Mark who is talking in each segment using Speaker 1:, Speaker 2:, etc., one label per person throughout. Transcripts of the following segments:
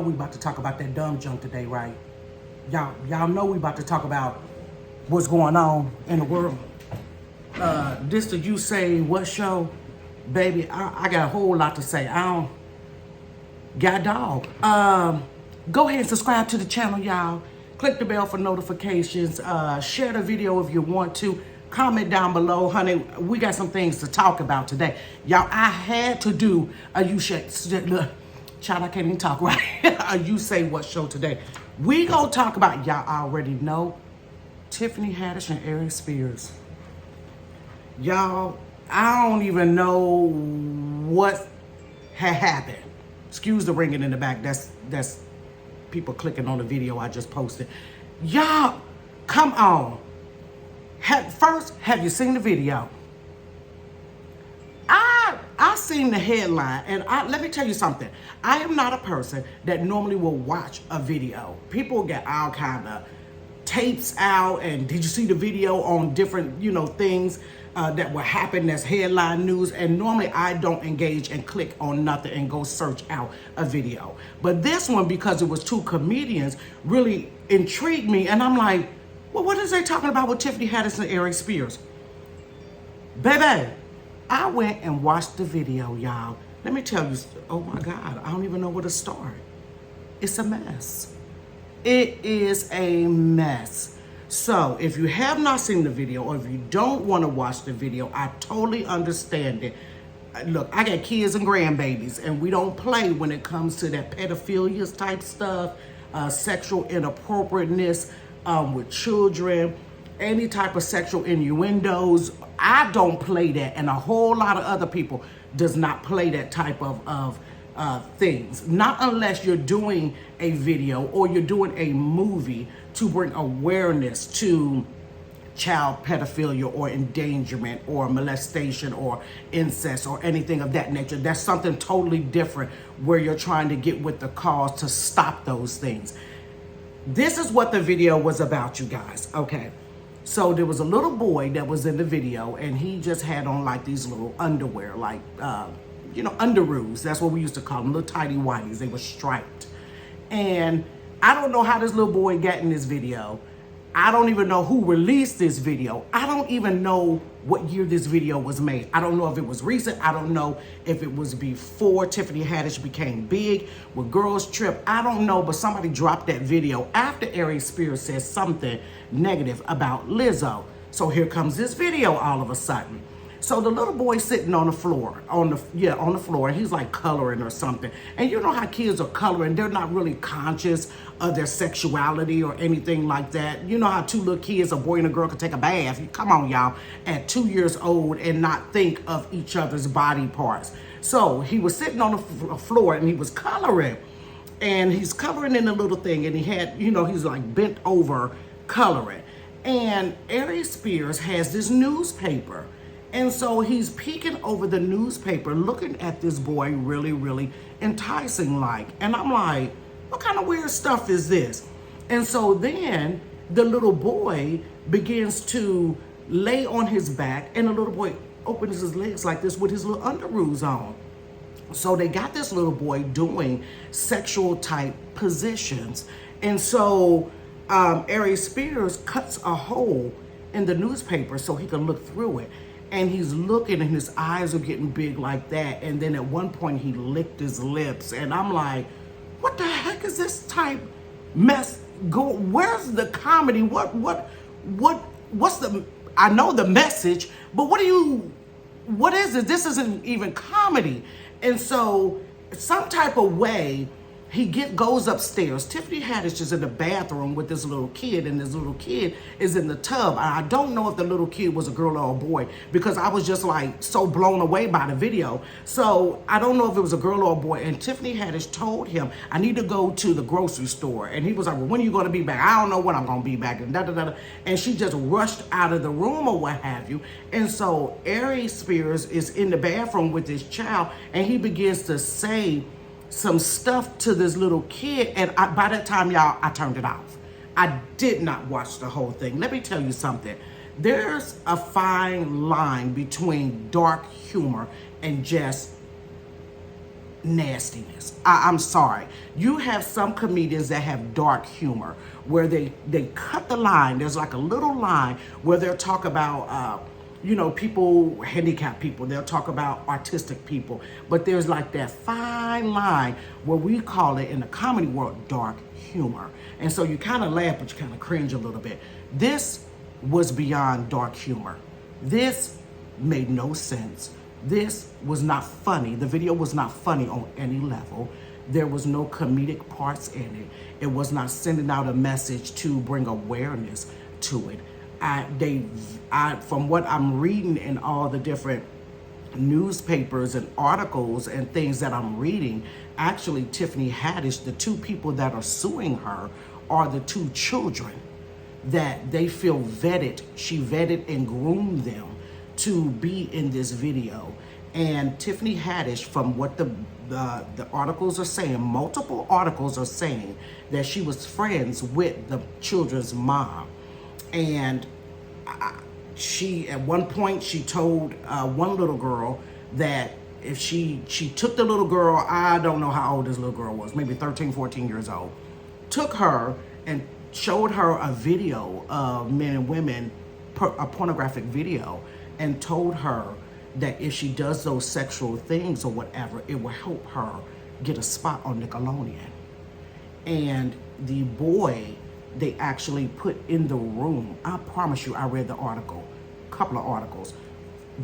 Speaker 1: We about to talk about that dumb junk today, right? Y'all know we about to talk about what's going on in the world. This the You Say What show, baby. I got a whole lot to say. I don't got dog. Go ahead and subscribe to the channel, y'all. Click the bell for notifications. Share the video if you want to. Comment down below, honey. We got some things to talk about today, y'all. I had to do a You Say. Look, child, I can't even talk right. A You Say What show today. We gonna talk about, y'all already know, Tiffany Haddish and Aries Spears. Y'all, I don't even know what had happened. Excuse the ringing in the back. That's people clicking on the video I just posted. Y'all, come on. First, have you seen the video? I seen the headline, and let me tell you something. I am not a person that normally will watch a video. People get all kind of tapes out, and did you see the video on different, things that will happen that's headline news, and normally I don't engage and click on nothing and go search out a video. But this one, because it was two comedians, really intrigued me, and I'm like, well, what is they talking about with Tiffany Haddish and Aries Spears? Baby, I went and watched the video, y'all. Let me tell you, oh my God, I don't even know where to start. It's a mess. It is a mess. So if you have not seen the video, or if you don't want to watch the video, I totally understand it. Look, I got kids and grandbabies, and we don't play when it comes to that pedophilia type stuff, sexual inappropriateness with children, any type of sexual innuendos. I don't play that, and a whole lot of other people does not play that type of things. Not unless you're doing a video or you're doing a movie to bring awareness to child pedophilia or endangerment or molestation or incest or anything of that nature. That's something totally different, where you're trying to get with the cause to stop those things. This is what the video was about, you guys, okay? So there was a little boy that was in the video, and he just had on like these little underwear, like, underoos. That's what we used to call them, little tidy whities. They were striped. And I don't know how this little boy got in this video. I don't even know who released this video. I don't even know what year this video was made. I don't know if it was recent. I don't know if it was before Tiffany Haddish became big with Girls Trip. I don't know, but somebody dropped that video after Aries Spears said something negative about Lizzo. So here comes this video all of a sudden. So the little boy sitting on the floor, on the floor, and he's like coloring or something. And you know how kids are coloring, they're not really conscious of their sexuality or anything like that. You know how two little kids, a boy and a girl, can take a bath. Come on, y'all, at 2 years old and not think of each other's body parts. So he was sitting on the floor and he was coloring. And he's coloring in a little thing, and he had, he's like bent over coloring. And Aries Spears has this newspaper. And so he's peeking over the newspaper, looking at this boy really, really enticing like. And I'm like, what kind of weird stuff is this? And so then the little boy begins to lay on his back, and the little boy opens his legs like this with his little underoos on. So they got this little boy doing sexual type positions. And so Aries Spears cuts a hole in the newspaper so he can look through it. And he's looking, and his eyes are getting big like that. And then at one point he licked his lips, and I'm like, what the heck is this type mess going? Where's the comedy? What's the, I know the message, but what is it? This isn't even comedy. And so some type of way, he goes upstairs. Tiffany Haddish is in the bathroom with this little kid, and this little kid is in the tub. I don't know if the little kid was a girl or a boy, because I was just like so blown away by the video. So I don't know if it was a girl or a boy. And Tiffany Haddish told him, I need to go to the grocery store. And he was like, well, when are you going to be back? I don't know when I'm going to be back. And And she just rushed out of the room or what have you. And so Aries Spears is in the bathroom with this child, and he begins to say some stuff to this little kid, and by that time, y'all, I turned it off. I did not watch the whole thing. Let me tell you something. There's a fine line between dark humor and just nastiness. I'm sorry. You have some comedians that have dark humor where they cut the line. There's like a little line where they'll talk about, people, handicapped people. They'll talk about artistic people. But there's like that fine line where we call it in the comedy world dark humor. And so you kind of laugh, but you kind of cringe a little bit. This was beyond dark humor. This made no sense. This was not funny. The video was not funny on any level. There was no comedic parts in it. It was not sending out a message to bring awareness to it. From what I'm reading in all the different newspapers and articles and things that I'm reading, actually Tiffany Haddish, the two people that are suing her are the two children that they feel vetted. She vetted and groomed them to be in this video. And Tiffany Haddish, from what the articles are saying, multiple articles are saying that she was friends with the children's mom. And she, at one point, she told one little girl that if she took the little girl, I don't know how old this little girl was, maybe 13, 14 years old, took her and showed her a video of men and women, a pornographic video, and told her that if she does those sexual things or whatever, it will help her get a spot on Nickelodeon. And the boy, they actually put in the room, I promise you, I read the article, a couple of articles,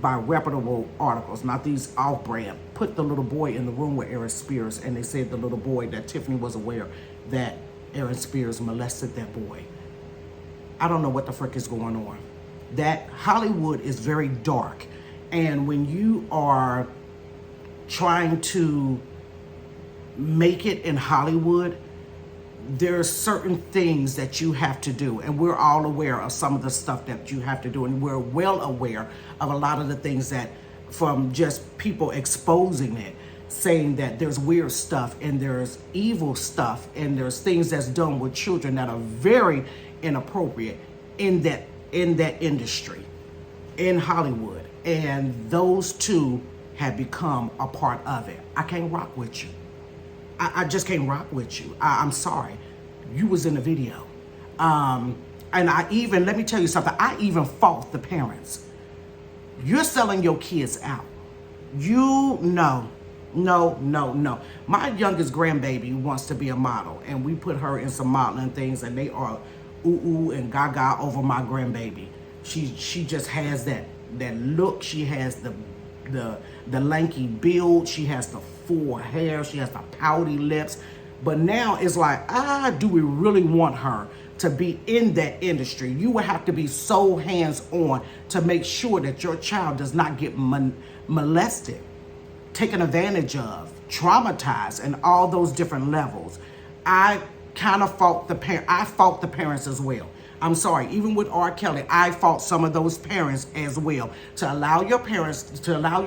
Speaker 1: by reputable articles, not these off-brand, put the little boy in the room with Aries Spears, and they said the little boy, that Tiffany was aware that Aries Spears molested that boy. I don't know what the frick is going on. That Hollywood is very dark. And when you are trying to make it in Hollywood, there are certain things that you have to do. And we're all aware of some of the stuff that you have to do. And we're well aware of a lot of the things that, from just people exposing it, saying that there's weird stuff and there's evil stuff and there's things that's done with children that are very inappropriate in that industry, in Hollywood. And those two have become a part of it. I can't rock with you. I just can't rock with you. I'm sorry. You was in the video. And let me tell you something, I even fault the parents. You're selling your kids out. No. My youngest grandbaby wants to be a model, and we put her in some modeling things, and they are ooh and gaga over my grandbaby. She just has that look. She has the lanky build. She has the full hair. She has the pouty lips. But now it's like, do we really want her to be in that industry? You will have to be so hands-on to make sure that your child does not get molested, taken advantage of, traumatized, and all those different levels. I kind of fault the parents as well. I'm sorry, even with R. Kelly, I fault some of those parents as well. To allow your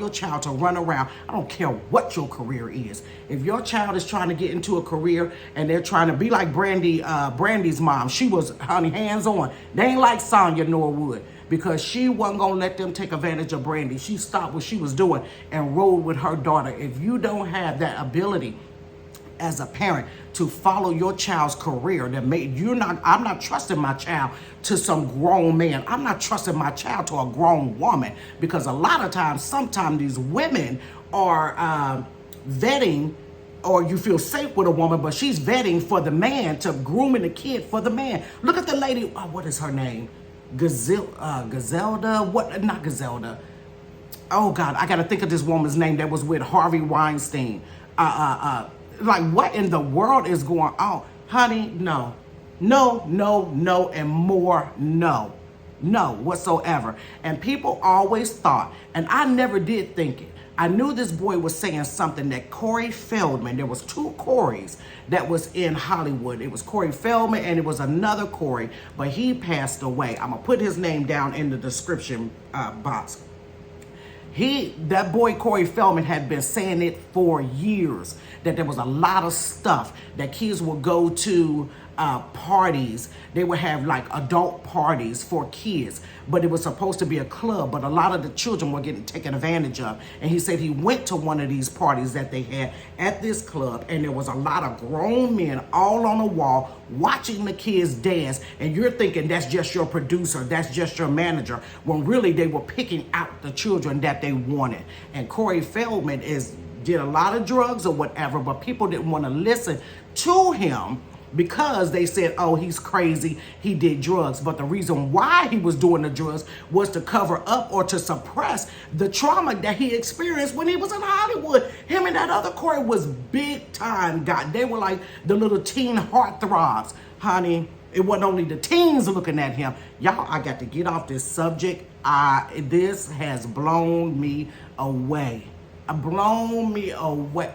Speaker 1: child to run around. I don't care what your career is. If your child is trying to get into a career and they're trying to be like Brandy's mom, she was, honey, hands-on. They ain't like Sonya Norwood, because she wasn't gonna let them take advantage of Brandy. She stopped what she was doing and rode with her daughter. If you don't have that ability as a parent to follow your child's career, I'm not trusting my child to some grown man. I'm not trusting my child to a grown woman, because a lot of times, sometimes these women are vetting, or you feel safe with a woman, but she's vetting for the man, to grooming the kid for the man. Look at the lady, what is her name? Gazelda? What? Not Gazelda. Oh God, I gotta think of this woman's name that was with Harvey Weinstein. Like, what in the world is going on? Honey, no, and more no whatsoever. And people always thought, and I never did think it, I knew this boy was saying something, that Corey Feldman, there was two Coreys that was in Hollywood. It was Corey Feldman and it was another Corey, but he passed away. I'm gonna put his name down in the description box. That boy Corey Feldman had been saying it for years, that there was a lot of stuff that kids would go to parties. They would have like adult parties for kids, but it was supposed to be a club, but a lot of the children were getting taken advantage of. And he said he went to one of these parties that they had at this club, and there was a lot of grown men all on the wall watching the kids dance, and you're thinking that's just your producer, that's just your manager, when really they were picking out the children that they wanted. And Corey Feldman did a lot of drugs or whatever, but people didn't want to listen to him because they said, oh, he's crazy, he did drugs. But the reason why he was doing the drugs was to cover up or to suppress the trauma that he experienced when he was in Hollywood. Him and that other Corey was big time. They were like the little teen heartthrobs. Honey, it wasn't only the teens looking at him. Y'all, I got to get off this subject. This has blown me away. Blown me away.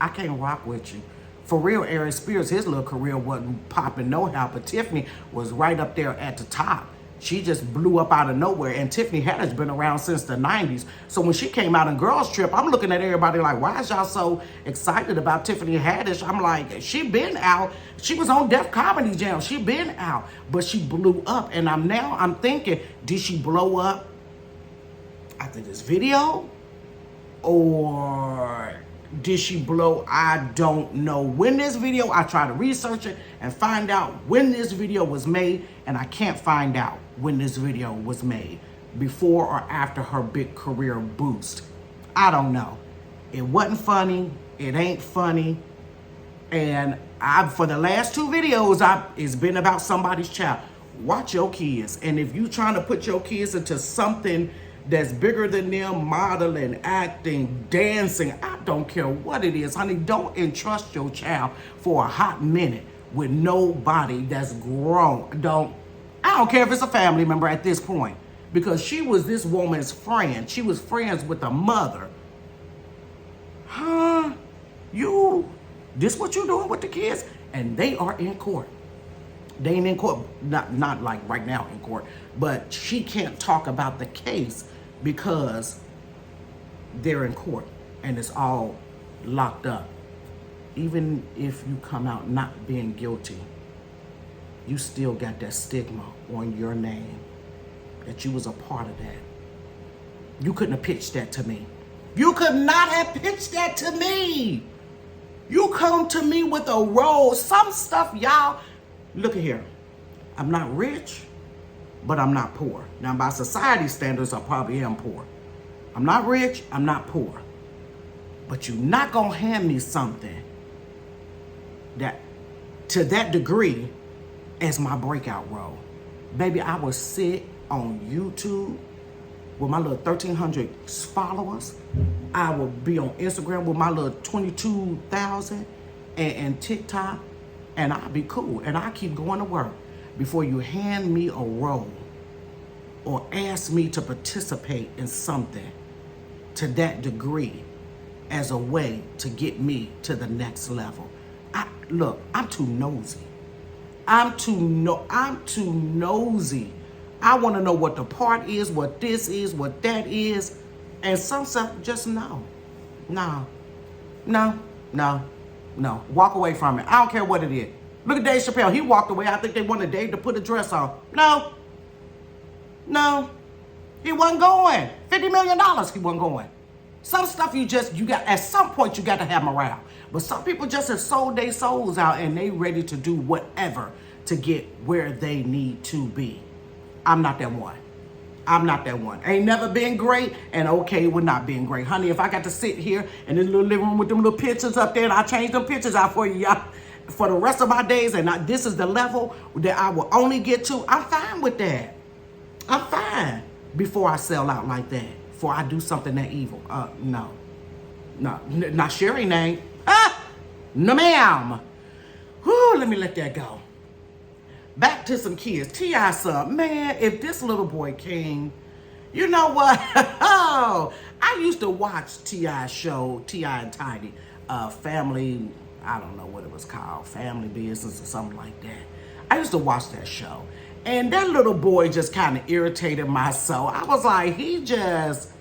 Speaker 1: I can't rock with you. For real, Aries Spears, his little career wasn't popping no how, but Tiffany was right up there at the top. She just blew up out of nowhere, and Tiffany Haddish been around since the 90s. So when she came out in Girls Trip, I'm looking at everybody like, why is y'all so excited about Tiffany Haddish? I'm like, she been out. She was on Def Comedy Jam. She been out, but she blew up. And I'm thinking, did she blow up after this video? Or did she blow? I don't know. When this video, I try to research it and find out when this video was made, and I can't find out when this video was made, before or after her big career boost. I don't know. It wasn't funny. It ain't funny. And for the last two videos, it's been about somebody's child. Watch your kids. And if you trying to put your kids into something that's bigger than them, modeling, acting, dancing, I don't care what it is, honey, don't entrust your child for a hot minute with nobody that's grown. I don't care if it's a family member at this point, because she was this woman's friend. She was friends with the mother. This what you doing with the kids? And they are in court. They ain't in court, not like right now in court, but she can't talk about the case because they're in court and it's all locked up. Even if you come out not being guilty, you still got that stigma on your name that you was a part of that. You couldn't have pitched that to me. You could not have pitched that to me. You come to me with a role. Some stuff, y'all, look at here. I'm not rich, but I'm not poor. Now, by society standards, I probably am poor. I'm not rich, I'm not poor. But you're not gonna hand me something that, to that degree, as my breakout role. Baby, I will sit on YouTube with my little 1,300 followers. I will be on Instagram with my little 22,000 and TikTok, and I'll be cool, and I'll keep going to work before you hand me a role or ask me to participate in something to that degree as a way to get me to the next level. Look, I'm too nosy. I'm too nosy. I want to know what the part is, what this is, what that is, and some stuff, just no. Walk away from it. I don't care what it is. Look at Dave Chappelle. He walked away. I think they wanted Dave to put a dress on. No. He wasn't going. $50 million, he wasn't going. Some stuff you got, at some point you got to have morale. But some people just have sold their souls out and they ready to do whatever to get where they need to be. I'm not that one. Ain't never been great and okay with not being great. Honey, if I got to sit here in this little living room with them little pictures up there and I change them pictures out for you, y'all, for the rest of my days, and this is the level that I will only get to, I'm fine with that. I'm fine before I sell out like that, before I do something that evil. No, not Sherry name. No ma'am. Whew, let me let that go. Back to some kids. T.I. son, man, if this little boy came, you know what? I used to watch T.I. show, T.I. and Tiny, Family, I don't know what it was called, Family Business or something like that. I used to watch that show. And that little boy just kind of irritated my soul. I was like, he just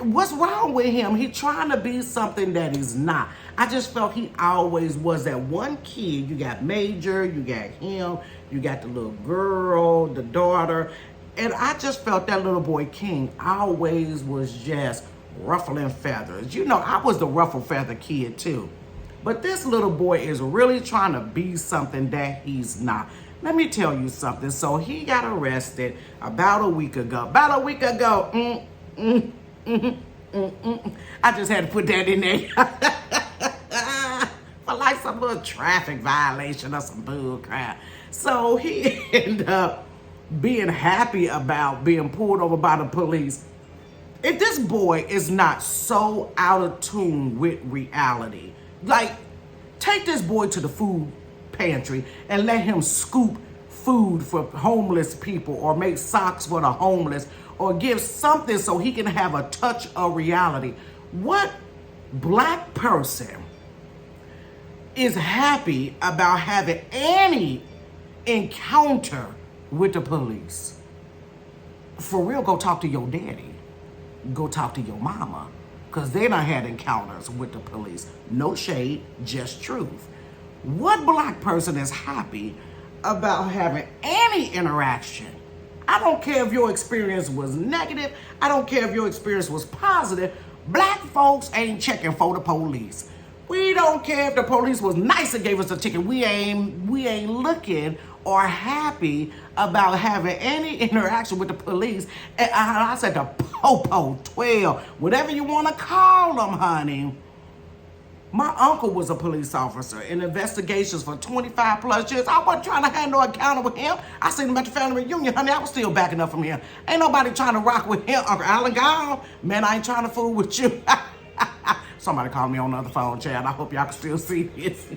Speaker 1: what's wrong with him? He trying to be something that he's not. I just felt he always was that one kid. You got Major, you got him, you got the little girl, the daughter. And I just felt that little boy King always was just ruffling feathers. You know, I was the ruffle feather kid too. But this little boy is really trying to be something that he's not. Let me tell you something. So he got arrested about a week ago. I just had to put that in there. For like some little traffic violation or some bull crap. So he ended up being happy about being pulled over by the police. If this boy is not so out of tune with reality, like, take this boy to the food pantry and let him scoop food for homeless people, or make socks for the homeless, or give something so he can have a touch of reality. What black person is happy about having any encounter with the police? For real, go talk to your daddy. Go talk to your mama, because they done had encounters with the police. No shade, just truth. What black person is happy about having any interaction? I don't care if your experience was negative. I don't care if your experience was positive. Black folks ain't checking for the police. We don't care if the police was nice and gave us a ticket. We ain't looking or happy about having any interaction with the police. And I said the Popo 12, whatever you want to call them, honey. My uncle was a police officer in investigations for 25 plus years. I wasn't trying to have no encounter with him. I seen him at the family reunion, honey. I was still backing up from him. Ain't nobody trying to rock with him. Uncle Alan gone. Man, I ain't trying to fool with you. Somebody called me on the other phone, Chad. I hope y'all can still see this.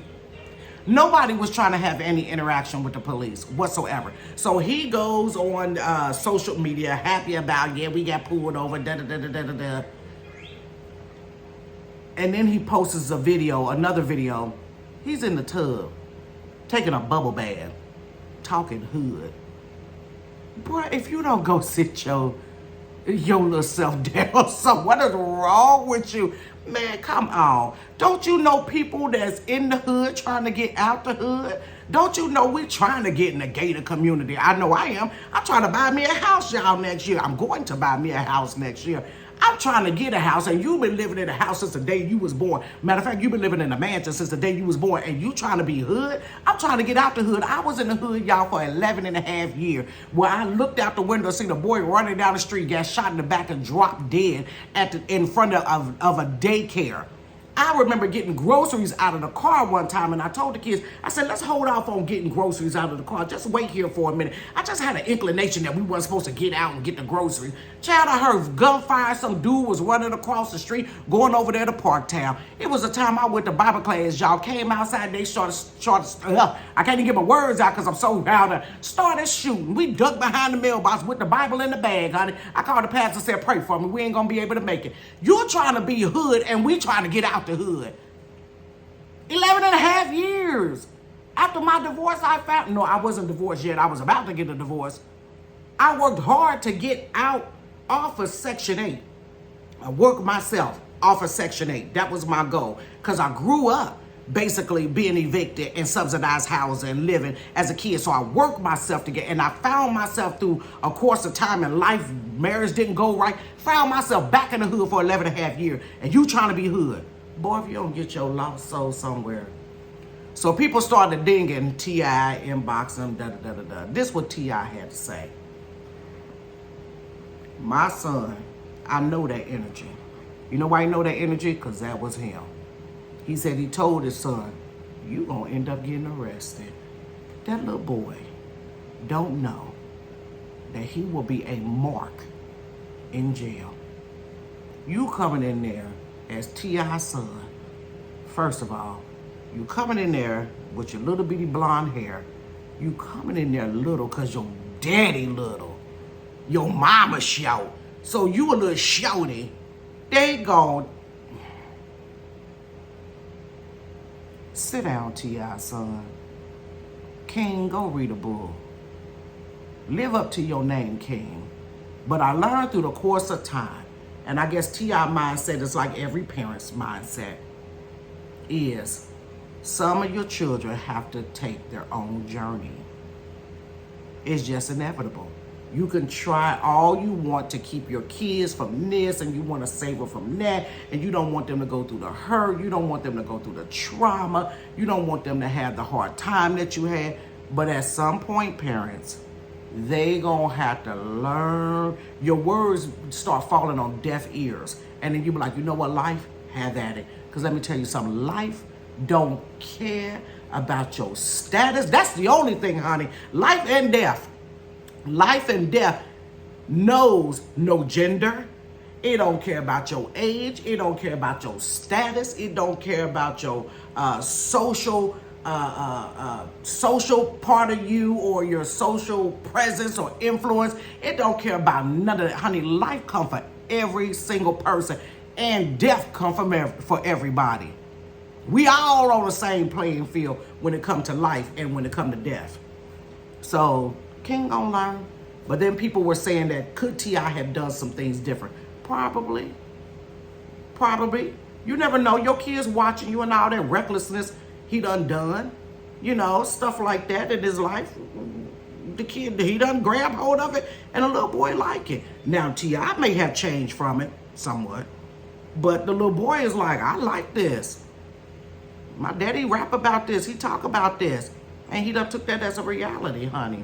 Speaker 1: Nobody was trying to have any interaction with the police whatsoever. So he goes on social media happy about, yeah, we got pulled over, da-da-da-da-da-da-da. And then he posts a video, another video. He's in the tub, taking a bubble bath, talking hood. Boy, if you don't go sit your little self down, so what is wrong with you? Man, come on. Don't you know people that's in the hood trying to get out the hood? Don't you know we trying to get in the gated community? I know I am. I'm trying to buy me a house, y'all, next year. I'm going to buy me a house next year. I'm trying to get a house, and you've been living in a house since the day you was born. Matter of fact, you've been living in a mansion since the day you was born, and you trying to be hood? I'm trying to get out the hood. I was in the hood, y'all, for 11 and a half years, where I looked out the window, seen a boy running down the street, got shot in the back and dropped dead in front of a daycare. I remember getting groceries out of the car one time, and I told the kids, I said, let's hold off on getting groceries out of the car. Just wait here for a minute. I just had an inclination that we weren't supposed to get out and get the groceries. Child, I heard gunfire. Some dude was running across the street, going over there to Parktown. It was a time I went to Bible class, y'all. Came outside, they started I can't even get my words out because I'm so loud. Started shooting. We ducked behind the mailbox with the Bible in the bag, honey. I called the pastor and said, pray for me. We ain't going to be able to make it. You're trying to be hood, and we trying to get out the hood. 11 and a half years. After my divorce, no, I wasn't divorced yet. I was about to get a divorce. I worked hard to get out off of Section 8. I worked myself off of Section 8. That was my goal. Because I grew up basically being evicted in subsidized housing, living as a kid. So I worked myself to get, and I found myself through a course of time in life, marriage didn't go right, found myself back in the hood for 11 and a half years. And you trying to be hood. Boy, if you don't get your lost soul somewhere. So people started dinging T.I., inboxing, da-da-da-da-da. This is what T.I. had to say. My son, I know that energy. You know why he know that energy? Because that was him. He said he told his son, you gonna end up getting arrested. That little boy don't know that he will be a mark in jail. You coming in there as T.I.'s son. First of all, you coming in there with your little bitty blonde hair. You coming in there little because your daddy little. Your mama shout. So you a little shouty. They gone. Sit down, T.I., son. King, go read a book. Live up to your name, King. But I learned through the course of time, and I guess T.I. mindset is like every parent's mindset, is some of your children have to take their own journey. It's just inevitable. You can try all you want to keep your kids from this, and you want to save them from that, and you don't want them to go through the hurt. You don't want them to go through the trauma. You don't want them to have the hard time that you had. But at some point, parents, they gonna have to learn. Your words start falling on deaf ears. And then you be like, you know what, life, have at it. Because let me tell you something, life don't care about your status. That's the only thing, honey. Life and death. Life and death knows no gender. It don't care about your age. It don't care about your status. It don't care about your social part of you, or your social presence or influence. It don't care about none of that, honey. Life comes for every single person, and death comes for everybody. We all on the same playing field when it comes to life and when it comes to death. So King gonna learn. But then people were saying that could T.I. have done some things different? Probably. You never know. Your kids watching you and all that recklessness he done. You know, stuff like that in his life. The kid, he done grab hold of it, and a little boy like it. Now T.I. may have changed from it somewhat, but the little boy is like, I like this. My daddy rap about this. He talk about this. And he done took that as a reality, honey.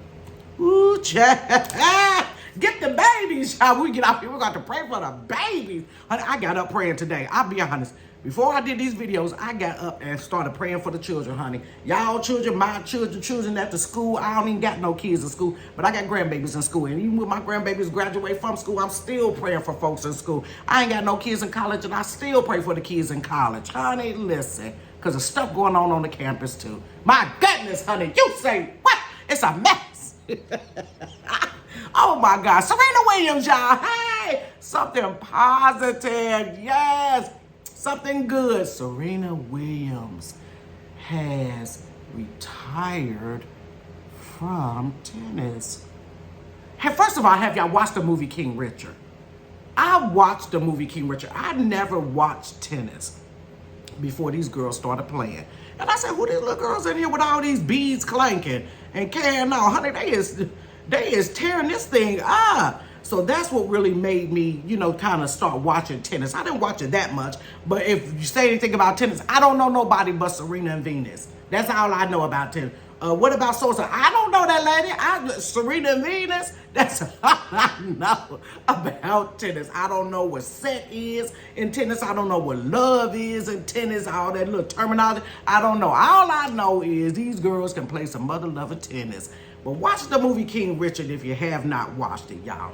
Speaker 1: Ooh, child. Get the babies, y'all. We get out here, we got to pray for the babies. Honey, I got up praying today. I'll be honest. Before I did these videos, I got up and started praying for the children, honey. Y'all children, my children at the school. I don't even got no kids in school, but I got grandbabies in school. And even when my grandbabies graduate from school, I'm still praying for folks in school. I ain't got no kids in college, and I still pray for the kids in college. Honey, listen, because there's stuff going on the campus, too. My goodness, honey, you say what? It's a mess. Oh, my God. Serena Williams, y'all. Hey, something positive. Yes. Something good. Serena Williams has retired from tennis. Hey, first of all, have y'all watched the movie King Richard? I watched the movie King Richard. I never watched tennis before these girls started playing. And I said, who these little girls in here with all these beads clanking and carrying on? Honey, they is tearing this thing up. So that's what really made me, you know, kind of start watching tennis. I didn't watch it that much, but if you say anything about tennis, I don't know nobody but Serena and Venus. That's all I know about tennis. What about Sosa? I don't know that lady. Serena and Venus, that's all I know about tennis. I don't know what sex is in tennis. I don't know what love is in tennis, all that little terminology. I don't know. All I know is these girls can play some mother lover tennis. But watch the movie King Richard if you have not watched it, y'all.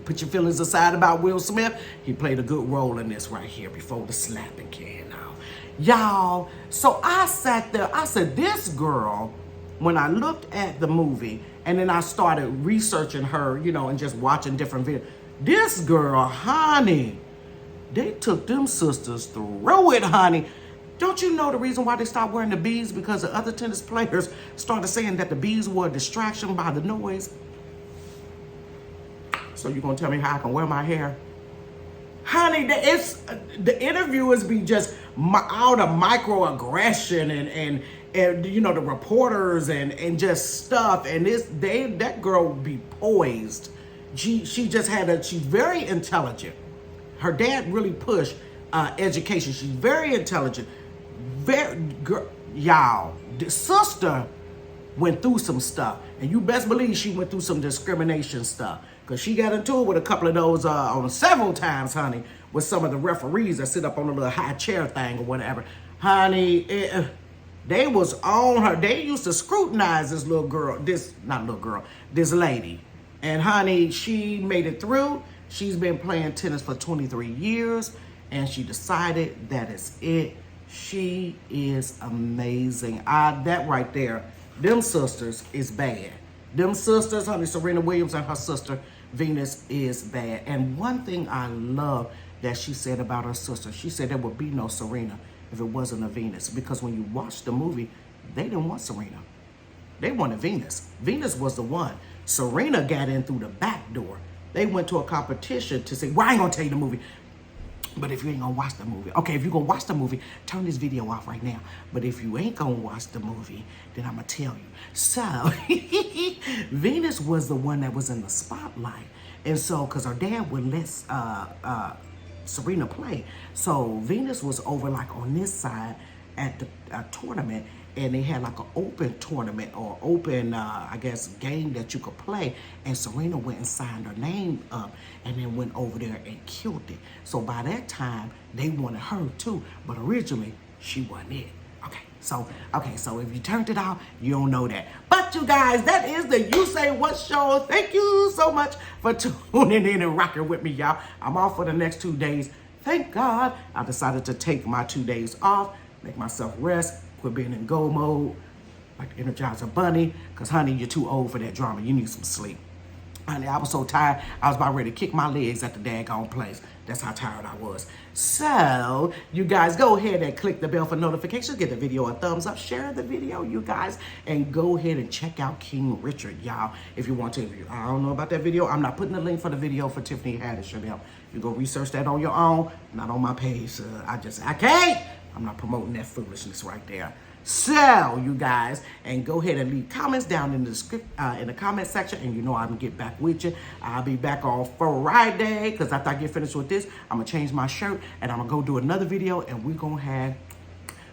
Speaker 1: Put your feelings aside about Will Smith. He played a good role in this right here before the slapping came out. Y'all, so I sat there. I said, this girl, when I looked at the movie and then I started researching her, you know, and just watching different videos. This girl, honey, they took them sisters through it, honey. Don't you know the reason why they stopped wearing the beads? Because the other tennis players started saying that the beads were a distraction by the noise. So you gonna tell me how I can wear my hair? Honey, the interviewers be just all the microaggression and you know, the reporters and just stuff. And that girl be poised. She just she's very intelligent. Her dad really pushed education. She's very intelligent. Y'all, the sister went through some stuff. And you best believe she went through some discrimination stuff. Because she got into it with a couple of those on several times, honey, with some of the referees that sit up on a little high chair thing or whatever. Honey, they was on her. They used to scrutinize this little girl, this lady. And honey, she made it through. She's been playing tennis for 23 years. And she decided that is it. She is amazing. That right there, them sisters is bad. Them sisters, honey, Serena Williams and her sister, Venus, is bad. And one thing I love that she said about her sister, she said there would be no Serena if it wasn't a Venus. Because when you watch the movie, they didn't want Serena. They wanted Venus. Venus was the one. Serena got in through the back door. they went to a competition to say, well, I ain't gonna tell you the movie. But if you ain't gonna watch the movie, okay, if you're gonna watch the movie, turn this video off right now. But if you ain't gonna watch the movie, then I'm gonna tell you. So, Venus was the one that was in the spotlight. And so, because her dad would let Serena play. So, Venus was over like on this side at the tournament. And they had like an open tournament or open, I guess, game that you could play. And Serena went and signed her name up and then went over there and killed it. So by that time, they wanted her too. But originally, she wasn't it. So if you turned it off, you don't know that. But you guys, that is the You Say What show. Thank you so much for tuning in and rocking with me, y'all. I'm off for the next 2 days. Thank God I decided to take my 2 days off, make myself rest, quit being in go mode, like the Energizer Bunny, because, honey, you're too old for that drama. You need some sleep. Honey, I was so tired, I was about ready to kick my legs at the daggone place. That's how tired I was. So, you guys, go ahead and click the bell for notifications. Give the video a thumbs up. Share the video, you guys. And go ahead and check out King Richard, y'all, if you want to. I don't know about that video. I'm not putting the link for the video for Tiffany Haddish or them. You go research that on your own. Not on my page. I can't. I'm not promoting that foolishness right there. So, you guys, and go ahead and leave comments down in the comment section, and you know I'm gonna get back with you. I'll be back on Friday, because after I get finished with this, I'm gonna change my shirt, and I'm gonna go do another video, and we're gonna have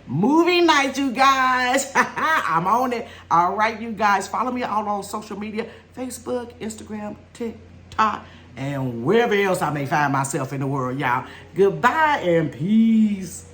Speaker 1: movie night, you guys. I'm on it. All right, you guys, follow me all on social media, Facebook, Instagram, TikTok, and wherever else I may find myself in the world, y'all. Goodbye and peace.